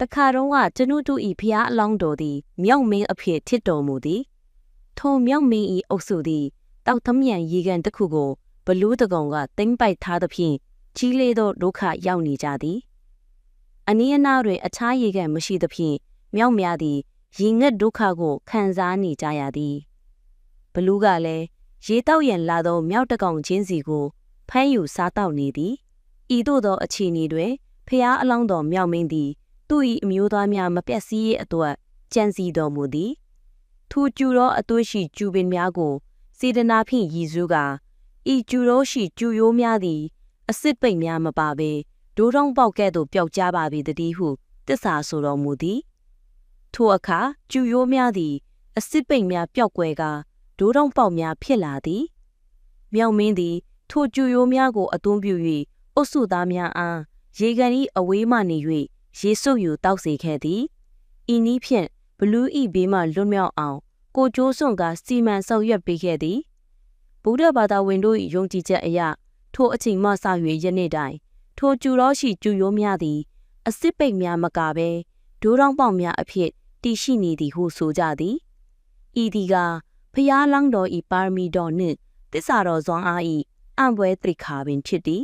တခါတော့ကကျွန်ုပ်တို့ဤဖျားအလောင်းတော်သည်မြောက်မင်းအဖြစ်ထစ်တော်မူသည်ထိုမြောက်မင်းဤအုပ်စုသည်တောက်သမယံရေကန်တစ်ခုကိုဘလူးတကောင်ကသိမ့်ပိုက်ထားသဖြင့်ကြီးလေးသောဒုက္ခရောက်နေကြသည်အနည်းအနားတွင်အခြားရေကန်မရှိသဖြင့်မြောက်များသည်ရေငတ်ဒုက္ခကိုခံစားနေကြရသည်ဘလူးကလည်းရေတောက်ရန်လာသောမြောက်တကောင်ချင်းစီကိုဖမ်းယူစားတောက်နေသည်ဤသို့သောအခြေအနေတွင်ဖျားအလောင်းတော်မြောက်မင်းသည်သူ၏အမျိုးသားများမပြတ်စည်းရေးအတွက်ကြံစီတော်မူသည်ထိုကျူသောအသွေးရှိကျူပင်များကိုစေတနာဖြင့်ရည်စူးကာဤကျူသောရှိကျူရိုးများသည်အစစ်ပိတ်များမပါဘဲဒိုးထောင်းပေါက်ကဲ့သို့ပျောက်ကြားပါပြီတည်းဟုတစ္ဆာဆိုတော်မူသည်ထိုအခါကျူရိုးများသည်အစစ်ပိတ်များပျောက်ကွယ်ကာဒိုးထောင်းပေါက်များဖြစ်လာသည်မြောက်မင်းသည်ထိုကျူရိုးများကိုအသွင်းပြု၍အုပ်စုသားများအားရေကန်၏အဝေးမှနေ၍ရေစုပ်ယူတောက်စေခဲ့သည်ဤနည်းဖြင့်ဘလူးဤဘေးမှလွတ်မြောက်အောင်ကိုကျိုးစွန့်ကစီမံဆောင်ရွက်ပေးခဲ့သည်ဗုဒ္ဓဘာသာဝင်တို့၏ယုံကြည်ချက်အရထိုအချိန်မှစ၍ယနေ့တိုင်ထိုကျူတော်ရှိကျူရိုးများသည်အစစ်ပိတ်များမကဘဲဒိုးထောင်းပေါက်များအဖြစ်တည်ရှိနေသည်ဟုဆိုကြသည်ဤသည်ကဖျားလောင်းတော်ဤပါရမီတော်နှင့်တစ္ဆာတော်ဇွန်အားဤအံပွဲတိခါပင်ဖြစ်သည်